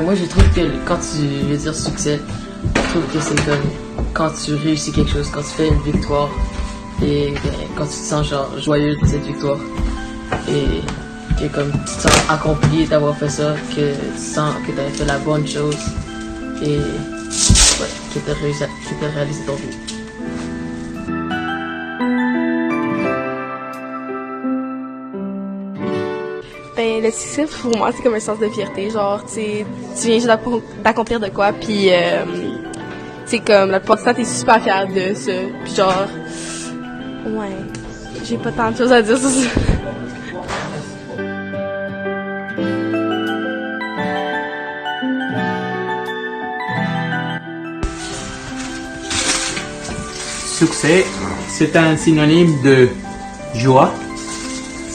Moi, je trouve que quand tu veux dire succès, je trouve que c'est comme quand tu réussis quelque chose, quand tu fais une victoire et quand tu te sens genre joyeux de cette victoire et que comme tu te sens accompli d'avoir fait ça, que tu sens que tu as fait la bonne chose et ouais, que tu as réalisé ton but. Ben, le succès, pour moi, c'est comme un sens de fierté. Genre, tu viens juste d'accomplir de quoi, puis c'est comme, la plupart du temps, t'es super fier de ça. Puis genre, ouais, j'ai pas tant de choses à dire sur ça. Succès, c'est un synonyme de joie.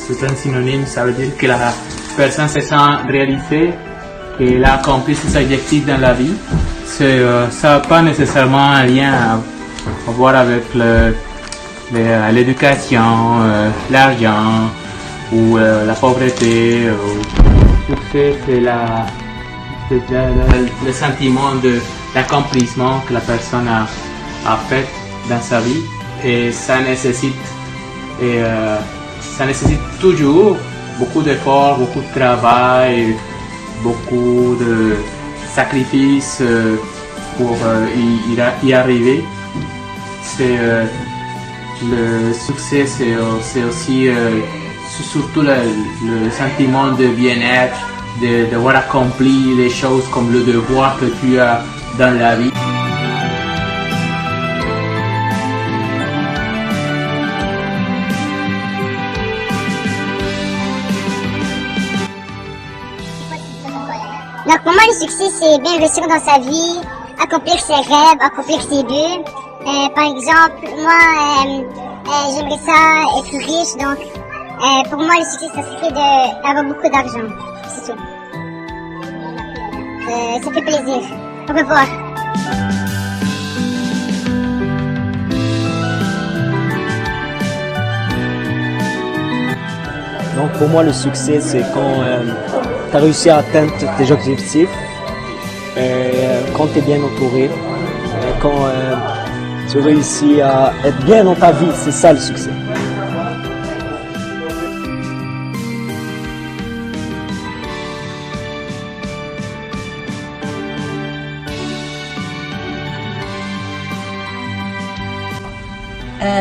C'est un synonyme, ça veut dire que la personne se sent réalisée et elle a accompli ses objectifs dans la vie. Ça n'a pas nécessairement un lien à voir avec l'éducation, l'argent ou la pauvreté. Le succès, c'est le sentiment d'accomplissement que la personne a fait dans sa vie et ça nécessite toujours beaucoup d'efforts, beaucoup de travail, beaucoup de sacrifices pour y arriver. Le succès, c'est aussi surtout le sentiment de bien-être, d'avoir accompli les choses comme le devoir que tu as dans la vie. Donc pour moi, le succès, c'est bien réussir dans sa vie, accomplir ses rêves, accomplir ses buts. Par exemple, moi, j'aimerais ça être riche, donc pour moi, le succès, ça serait d'avoir beaucoup d'argent. C'est tout. Ça fait plaisir. Au revoir. Donc pour moi, le succès, c'est quand tu as réussi à atteindre tes objectifs, quand tu es bien entouré, quand tu réussis à être bien dans ta vie, c'est ça le succès.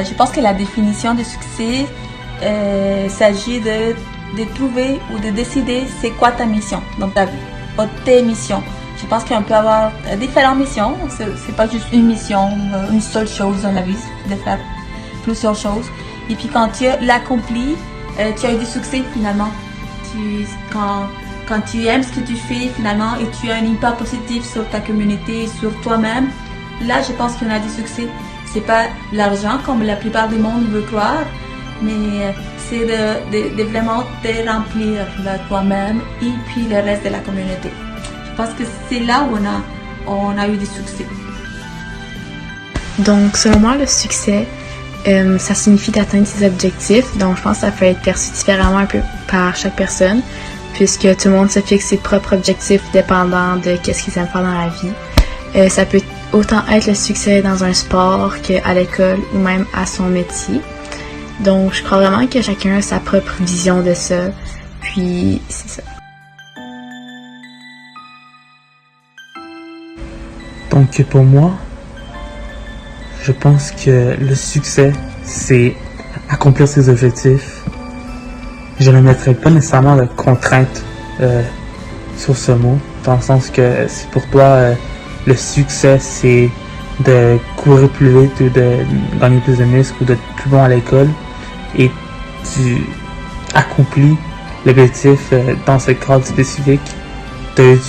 Je pense que la définition de succès s'agit de trouver ou de décider c'est quoi ta mission dans ta vie, ou tes missions. Je pense qu'on peut avoir différentes missions, c'est pas juste une mission, une seule chose dans la vie, de faire plusieurs choses. Et puis quand tu l'accomplis, tu as eu du succès finalement. Quand tu aimes ce que tu fais finalement et tu as un impact positif sur ta communauté, sur toi-même, là je pense qu'on a du succès. C'est pas l'argent comme la plupart du monde veut croire, mais c'est de vraiment te remplir de toi-même et puis le reste de la communauté. Je pense que c'est là où on a eu du succès. Donc, selon moi, le succès, ça signifie d'atteindre ses objectifs. Donc, je pense que ça peut être perçu différemment un peu par chaque personne, puisque tout le monde se fixe ses propres objectifs dépendant de qu'est-ce qu'ils aiment faire dans la vie. Ça peut autant être le succès dans un sport qu'à l'école ou même à son métier. Donc, je crois vraiment que chacun a sa propre vision de ça. Puis, c'est ça. Donc, pour moi, je pense que le succès, c'est accomplir ses objectifs. Je ne mettrai pas nécessairement de contraintes sur ce mot, dans le sens que si pour toi, le succès, c'est de courir plus vite ou de gagner plus de muscles ou d'être plus bon à l'école et tu accomplis l'objectif dans ce cadre spécifique, tu as eu du